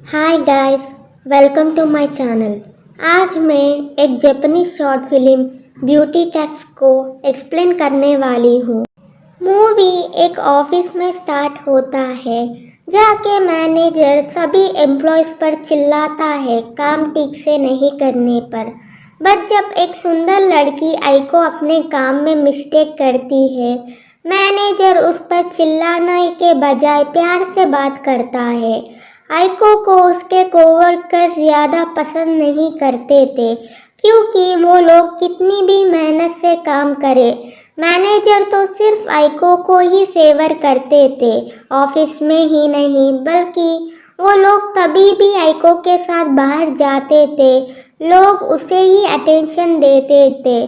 Hi guys, welcome to my channel. आज मैं एक Japanese short film beauty tax को एक्सप्लेन करने वाली हूँ। मूवी एक ऑफिस में स्टार्ट होता है, जाके मैनेजर सभी एम्प्लॉयज पर चिल्लाता है काम ठीक से नहीं करने पर। बट जब एक सुंदर लड़की आइको अपने काम में मिस्टेक करती है, मैनेजर उस पर चिल्लाने के बजाय प्यार से बात करता है। आइको को उसके कोवर्कर्स ज़्यादा पसंद नहीं करते थे, क्योंकि वो लोग कितनी भी मेहनत से काम करें, मैनेजर तो सिर्फ आइको को ही फेवर करते थे। ऑफिस में ही नहीं बल्कि वो लोग कभी भी आइको के साथ बाहर जाते थे, लोग उसे ही अटेंशन देते थे।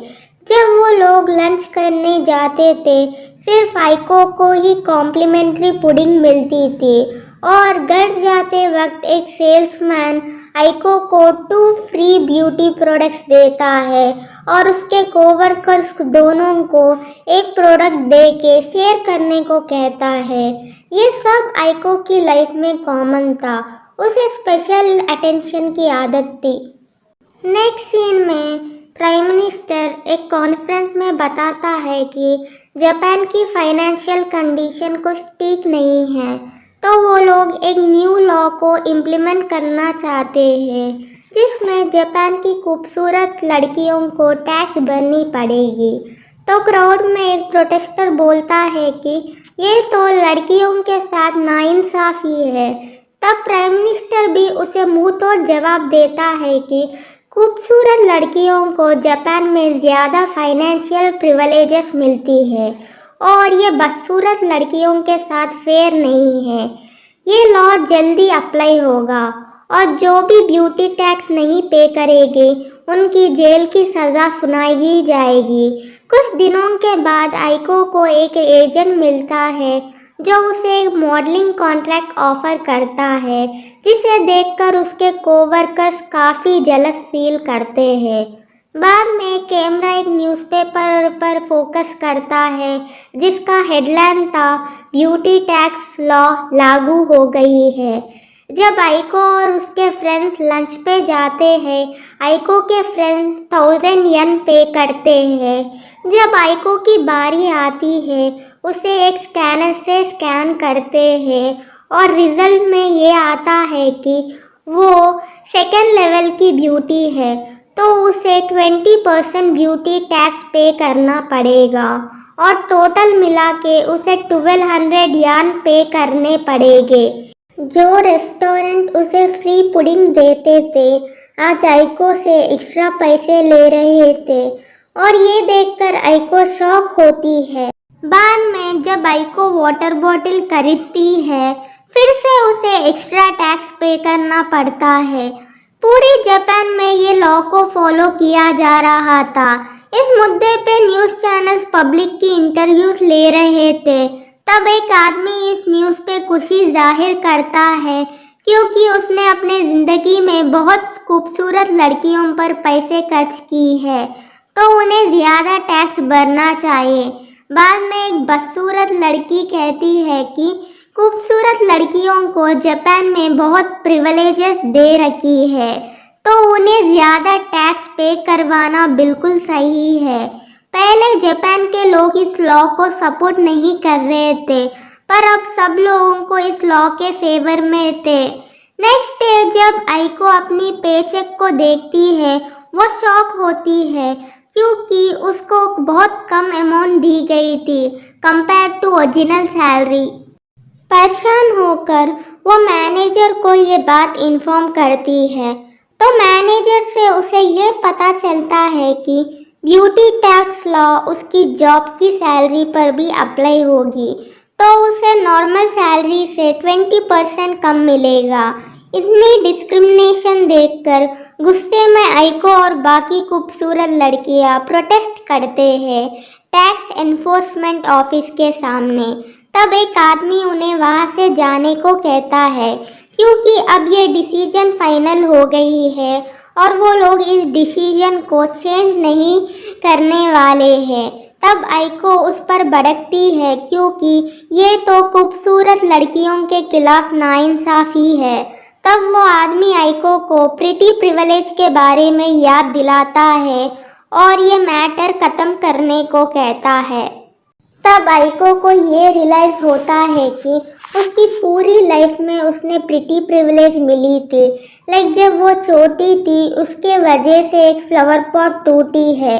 जब वो लोग लंच करने जाते थे, सिर्फ आइको को ही कॉम्प्लीमेंट्री पुडिंग मिलती थी, और घर जाते वक्त एक सेल्समैन आइको को 2 फ्री ब्यूटी प्रोडक्ट्स देता है और उसके कोवर्कर्स दोनों को एक प्रोडक्ट दे के शेयर करने को कहता है। ये सब आइको की लाइफ में कॉमन था, उसे स्पेशल अटेंशन की आदत थी। नेक्स्ट सीन में प्राइम मिनिस्टर एक कॉन्फ्रेंस में बताता है कि जापान की फाइनेंशियल कंडीशन कुछ ठीक नहीं है, तो वो लोग एक न्यू लॉ को इम्प्लीमेंट करना चाहते हैं, जिसमें जापान की खूबसूरत लड़कियों को टैक्स भरनी पड़ेगी। तो क्राउड में एक प्रोटेस्टर बोलता है कि ये तो लड़कियों के साथ नाइंसाफी है। तब प्राइम मिनिस्टर भी उसे मुंह तोड़ जवाब देता है कि खूबसूरत लड़कियों को जापान में ज़्यादा फाइनेंशियल प्रिविलेजेस मिलती है और ये बदसूरत लड़कियों के साथ फेयर नहीं है। ये लॉ जल्दी अप्लाई होगा और जो भी ब्यूटी टैक्स नहीं पे करेगी उनकी जेल की सज़ा सुनाई जाएगी। कुछ दिनों के बाद आइको को एक एजेंट मिलता है जो उसे एक मॉडलिंग कॉन्ट्रैक्ट ऑफर करता है, जिसे देखकर उसके कोवर्कर्स काफ़ी जलस फील करते हैं। बाद में कैमरा एक न्यूज़पेपर पर फोकस करता है जिसका हेडलाइन था ब्यूटी टैक्स लॉ लागू हो गई है। जब आइको और उसके फ्रेंड्स लंच पे जाते हैं, आइको के फ्रेंड्स 1000 येन पे करते हैं। जब आइको की बारी आती है, उसे एक स्कैनर से स्कैन करते हैं और रिजल्ट में ये आता है कि वो सेकेंड लेवल की ब्यूटी है, तो उसे 20% ब्यूटी टैक्स पे करना पड़ेगा और टोटल मिला के उसे 1200 यान पे करने पड़ेंगे। जो रेस्टोरेंट उसे फ्री पुडिंग देते थे, आज आइको से एक्स्ट्रा पैसे ले रहे थे और ये देखकर आइको शॉक होती है। बाद में जब आइको वाटर बॉटल खरीदती है, फिर से उसे एक्स्ट्रा टैक्स पे करना पड़ता है। पूरे जापान में ये लॉ को फॉलो किया जा रहा था। इस मुद्दे पे न्यूज़ चैनल्स पब्लिक की इंटरव्यूज ले रहे थे। तब एक आदमी इस न्यूज़ पे खुशी जाहिर करता है, क्योंकि उसने अपने ज़िंदगी में बहुत खूबसूरत लड़कियों पर पैसे खर्च की है, तो उन्हें ज़्यादा टैक्स भरना चाहिए। बाद में एक बदसूरत लड़की कहती है कि खूबसूरत लड़कियों को जापान में बहुत प्रिविलेजेस दे रखी है, तो उन्हें ज़्यादा टैक्स पे करवाना बिल्कुल सही है। पहले जापान के लोग इस लॉ को सपोर्ट नहीं कर रहे थे, पर अब सब लोगों को इस लॉ के फेवर में थे। नेक्स्ट डे जब आइको अपनी पेचेक को देखती है, वो शॉक होती है, क्योंकि उसको बहुत कम अमाउंट दी गई थी कंपेयर टू ओरिजिनल सैलरी। परेशान होकर वो मैनेजर को ये बात इन्फॉर्म करती है, तो मैनेजर से उसे ये पता चलता है कि ब्यूटी टैक्स लॉ उसकी जॉब की सैलरी पर भी अप्लाई होगी, तो उसे नॉर्मल सैलरी से 20% कम मिलेगा। इतनी डिस्क्रिमिनेशन देखकर गुस्से में आइको और बाकी खूबसूरत लड़कियां प्रोटेस्ट करते हैं टैक्स एनफोर्समेंट ऑफिस के सामने। तब एक आदमी उन्हें वहां से जाने को कहता है, क्योंकि अब ये डिसीजन फाइनल हो गई है और वो लोग इस डिसीजन को चेंज नहीं करने वाले हैं। तब आइको उस पर भड़कती है, क्योंकि ये तो खूबसूरत लड़कियों के खिलाफ नाइंसाफ़ी है। तब वो आदमी आइको को प्रिटी प्रिविलेज के बारे में याद दिलाता है और ये मैटर खत्म करने को कहता है। तब आइको को ये रियलाइज होता है कि उसकी पूरी लाइफ में उसने प्रिटी प्रिविलेज मिली थी। लाइक जब वो छोटी थी उसके वजह से एक फ्लावर पॉट टूटी है,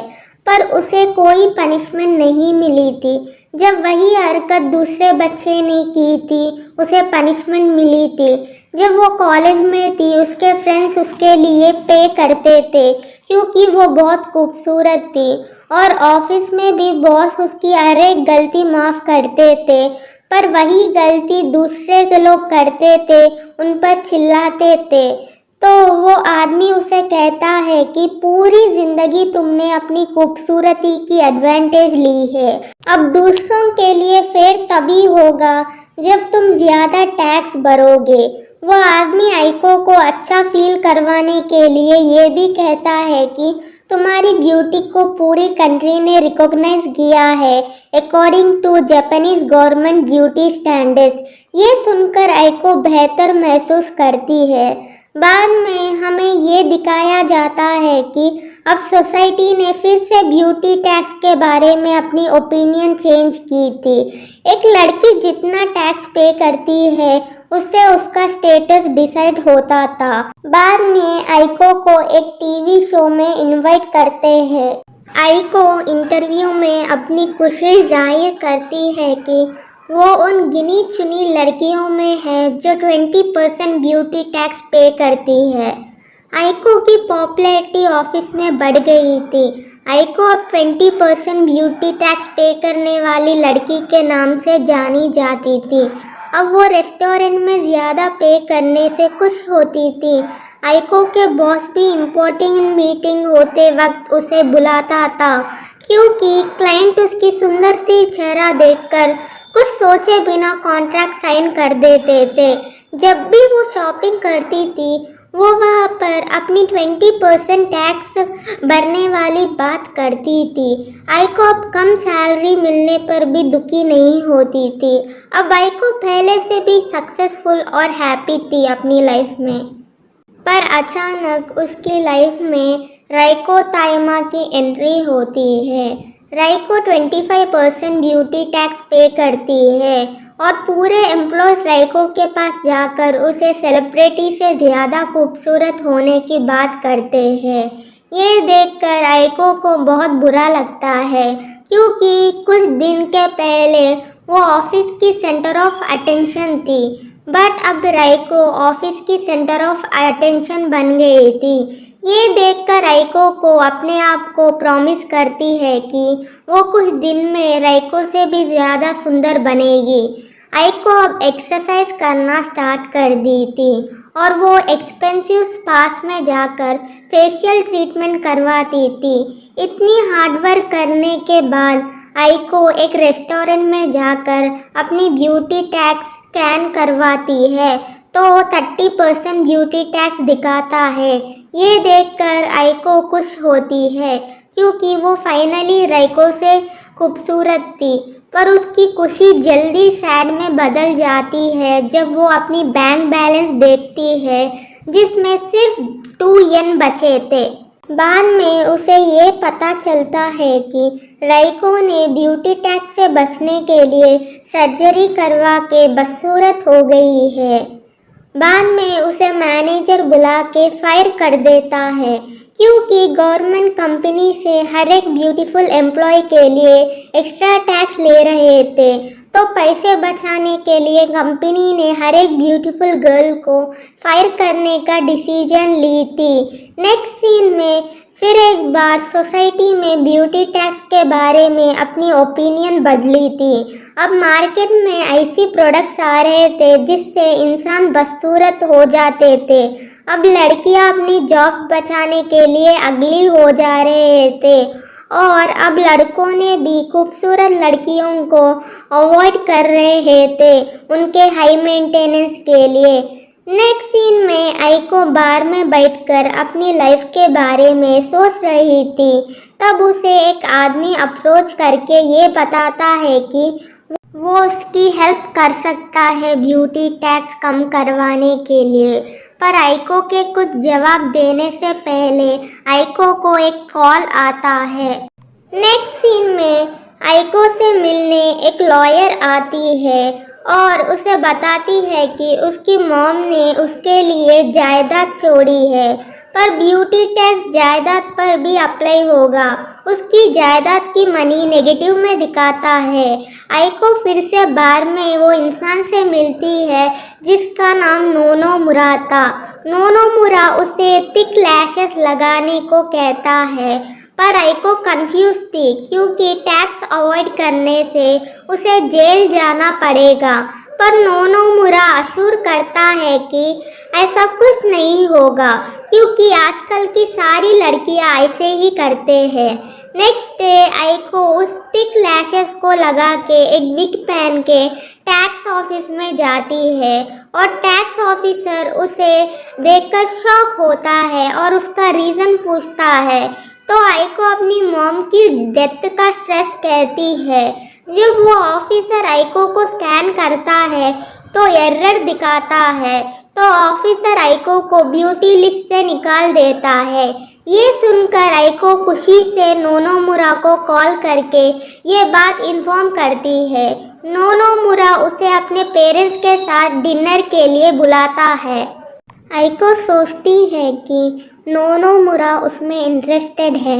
पर उसे कोई पनिशमेंट नहीं मिली थी। जब वही हरकत दूसरे बच्चे ने की थी उसे पनिशमेंट मिली थी। जब वो कॉलेज में थी उसके फ्रेंड्स उसके लिए पे करते थे क्योंकि वो बहुत खूबसूरत थी, और ऑफिस में भी बॉस उसकी हर एक गलती माफ़ करते थे, पर वही गलती दूसरे के लोग करते थे, उन पर चिल्लाते थे। तो वो आदमी उसे कहता है कि पूरी जिंदगी तुमने अपनी खूबसूरती की एडवांटेज ली है, अब दूसरों के लिए फेयर तभी होगा जब तुम ज़्यादा टैक्स भरोगे। वो आदमी आइको को अच्छा फील करवाने के लिए ये भी कहता है कि तुम्हारी ब्यूटी को पूरी कंट्री ने रिकॉग्नाइज किया है according to Japanese government beauty standards. ये सुनकर आइको बेहतर महसूस करती है। बाद में हमें ये दिखाया जाता है कि अब सोसाइटी ने फिर से ब्यूटी टैक्स के बारे में अपनी ओपिनियन चेंज की थी। एक लड़की जितना टैक्स पे करती है उससे उसका स्टेटस डिसाइड होता था। बाद में आइको को एक टीवी शो में इनवाइट करते हैं। आइको इंटरव्यू में अपनी खुशी जाहिर करती है कि वो उन गिनी चुनी लड़कियों में है जो 20% ब्यूटी टैक्स पे करती है। आइको की पॉपुलैरिटी ऑफिस में बढ़ गई थी। आइको अब 20% ब्यूटी टैक्स पे करने वाली लड़की के नाम से जानी जाती थी। अब वो रेस्टोरेंट में ज़्यादा पे करने से खुश होती थी। आइको के बॉस भी इम्पोर्टेंट मीटिंग होते वक्त उसे बुलाता था क्योंकि क्लाइंट उसकी सुंदर सी चेहरा देखकर कुछ सोचे बिना कॉन्ट्रैक्ट साइन कर देते थे। जब भी वो शॉपिंग करती थी वो वहाँ पर अपनी 20% टैक्स भरने वाली बात करती थी। आइको अब कम सैलरी मिलने पर भी दुखी नहीं होती थी। अब आइको पहले से भी सक्सेसफुल और हैप्पी थी अपनी लाइफ में, पर अचानक उसकी लाइफ में राइको तायमा की एंट्री होती है। राइको 25% ब्यूटी टैक्स पे करती है और पूरे एम्प्लॉयज़ राइको के पास जाकर उसे सेलिब्रिटी से ज़्यादा खूबसूरत होने की बात करते हैं। ये देखकर आइको को बहुत बुरा लगता है क्योंकि कुछ दिन के पहले वो ऑफिस की सेंटर ऑफ अटेंशन थी, बट अब राइको ऑफिस की सेंटर ऑफ अटेंशन बन गई थी। ये देखकर आइको को अपने आप को प्रॉमिस करती है कि वो कुछ दिन में राइको से भी ज़्यादा सुंदर बनेगी। आइको अब एक्सरसाइज करना स्टार्ट कर दी थी और वो एक्सपेंसिव स्पास में जाकर फेशियल ट्रीटमेंट करवाती थी। इतनी हार्डवर्क करने के बाद आइको एक रेस्टोरेंट में जाकर अपनी ब्यूटी टैक्स स्कैन करवाती है तो 30% ब्यूटी टैक्स दिखाता है। ये देखकर आइको खुश होती है क्योंकि वो फाइनली राइको से खूबसूरत थी, पर उसकी खुशी जल्दी सैड में बदल जाती है जब वो अपनी बैंक बैलेंस देखती है जिसमें सिर्फ 2 येन बचे थे। बाद में उसे ये पता चलता है कि राइको ने ब्यूटी टैक्स से बचने के लिए सर्जरी करवा के बदसूरत हो गई है। बाद में उसे मैनेजर बुला के फायर कर देता है क्योंकि गवर्नमेंट कंपनी से हर एक ब्यूटीफुल एम्प्लॉय के लिए एक्स्ट्रा टैक्स ले रहे थे, तो पैसे बचाने के लिए कंपनी ने हर एक ब्यूटीफुल गर्ल को फायर करने का डिसीजन ली थी। नेक्स्ट सीन में फिर एक बार सोसाइटी में ब्यूटी टैक्स के बारे में अपनी ओपिनियन बदली थी। अब मार्केट में ऐसी प्रोडक्ट्स आ रहे थे जिससे इंसान बदसूरत हो जाते थे। अब लड़कियां अपनी जॉब बचाने के लिए अगली हो जा रहे थे और अब लड़कों ने भी खूबसूरत लड़कियों को अवॉइड कर रहे थे उनके हाई मेंटेनेंस के लिए। नेक्स्ट सीन में आइको बार में बैठकर अपनी लाइफ के बारे में सोच रही थी। तब उसे एक आदमी अप्रोच करके ये बताता है कि वो उसकी हेल्प कर सकता है ब्यूटी टैक्स कम करवाने के लिए। पर आइको के कुछ जवाब देने से पहले आइको को एक कॉल आता है। नेक्स्ट सीन में आइको से मिलने एक लॉयर आती है और उसे बताती है कि उसकी मॉम ने उसके लिए जायदाद छोड़ी है, पर ब्यूटी टैक्स जायदाद पर भी अप्लाई होगा। उसकी जायदाद की मनी नेगेटिव में दिखाता है। आइको फिर से बार में वो इंसान से मिलती है जिसका नाम नोनोमुरा था। नोनोमुरा उसे थिक लैशेस लगाने को कहता है, पर आइको कंफ्यूज थी क्योंकि टैक्स अवॉइड करने से उसे जेल जाना पड़ेगा। पर नोनोमुरा अश्योर करता है कि ऐसा कुछ नहीं होगा क्योंकि आजकल की सारी लड़कियां ऐसे ही करते हैं। नेक्स्ट डे आइको उस थिक लैशेस को लगा के एक विग पहन के टैक्स ऑफिस में जाती है और टैक्स ऑफिसर उसे देखकर शॉक होता है और उसका रीज़न पूछता है। तो आइको अपनी मॉम की डेथ का स्ट्रेस कहती है। जब वो ऑफिसर आइको को स्कैन करता है तो एरर दिखाता है, तो ऑफिसर आइको को ब्यूटी लिस्ट से निकाल देता है। ये सुनकर आइको खुशी से नोनोमुरा को कॉल करके ये बात इन्फॉर्म करती है। नोनोमुरा उसे अपने पेरेंट्स के साथ डिनर के लिए बुलाता है। आइको सोचती है कि नोनोमुरा उसमें इंटरेस्टेड है।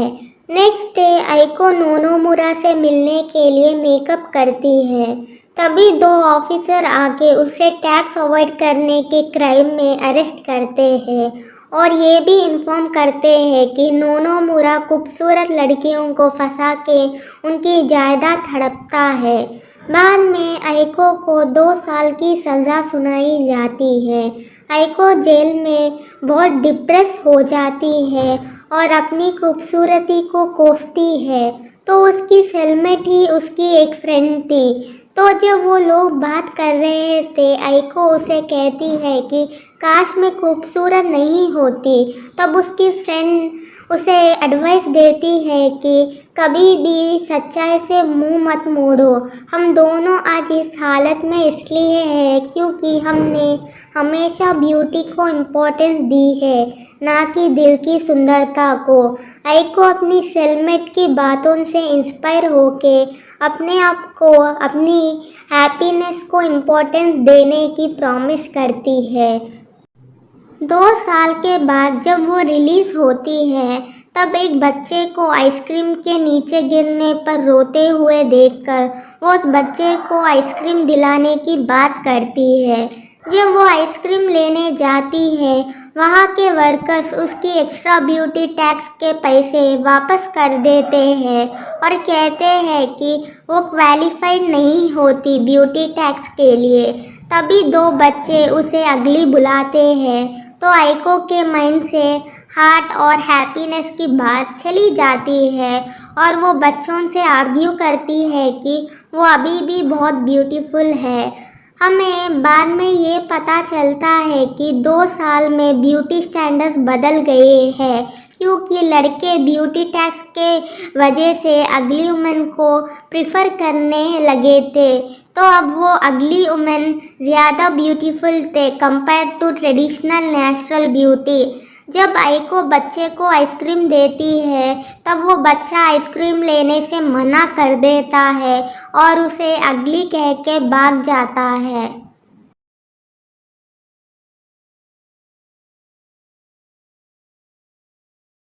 नेक्स्ट डे आइको नोनोमुरा से मिलने के लिए मेकअप करती है। तभी दो ऑफिसर आके उसे टैक्स अवॉइड करने के क्राइम में अरेस्ट करते हैं और ये भी इन्फॉर्म करते हैं कि नोनोमुरा खूबसूरत लड़कियों को फंसा के उनकी जायदाद हड़पता है। बाद में आइको को 2 साल की सज़ा सुनाई जाती है। आइको जेल में बहुत डिप्रेस हो जाती है और अपनी खूबसूरती को कोसती है, तो उसकी सेलमेट ही उसकी एक फ्रेंड थी। तो जब वो लोग बात कर रहे थे आइको उसे कहती है कि काश मैं खूबसूरत नहीं होती। तब उसकी फ्रेंड उसे एडवाइस देती है कि कभी भी सच्चाई से मुंह मत मोड़ो। हम दोनों आज इस हालत में इसलिए हैं क्योंकि हमने हमेशा ब्यूटी को इम्पोर्टेंस दी है, ना कि दिल की सुंदरता को। आइको अपनी सेलमेट की बातों से इंस्पायर होके अपने आप को, अपनी हैप्पीनेस को इम्पोर्टेंस देने की प्रॉमिस करती है। 2 साल के बाद जब वो रिलीज़ होती है तब एक बच्चे को आइसक्रीम के नीचे गिरने पर रोते हुए देखकर वो उस बच्चे को आइसक्रीम दिलाने की बात करती है। जब वो आइसक्रीम लेने जाती है वहाँ के वर्कर्स उसकी एक्स्ट्रा ब्यूटी टैक्स के पैसे वापस कर देते हैं और कहते हैं कि वो क्वालिफाइड नहीं होती ब्यूटी टैक्स के लिए। तभी 2 बच्चे उसे अगली बुलाते हैं, तो आइको के माइंड से हार्ट और हैप्पीनेस की बात चली जाती है और वो बच्चों से आर्ग्यू करती है कि वो अभी भी बहुत ब्यूटीफुल है। हमें बाद में ये पता चलता है कि 2 साल में ब्यूटी स्टैंडर्ड्स बदल गए हैं क्योंकि लड़के ब्यूटी टैक्स के वजह से अगली वुमेन को प्रिफर करने लगे थे, तो अब वो अगली वुमेन ज़्यादा ब्यूटीफुल थे compare to traditional natural beauty. जब आइको बच्चे को आइसक्रीम देती है तब वो बच्चा आइसक्रीम लेने से मना कर देता है और उसे अगली कह के भाग जाता है।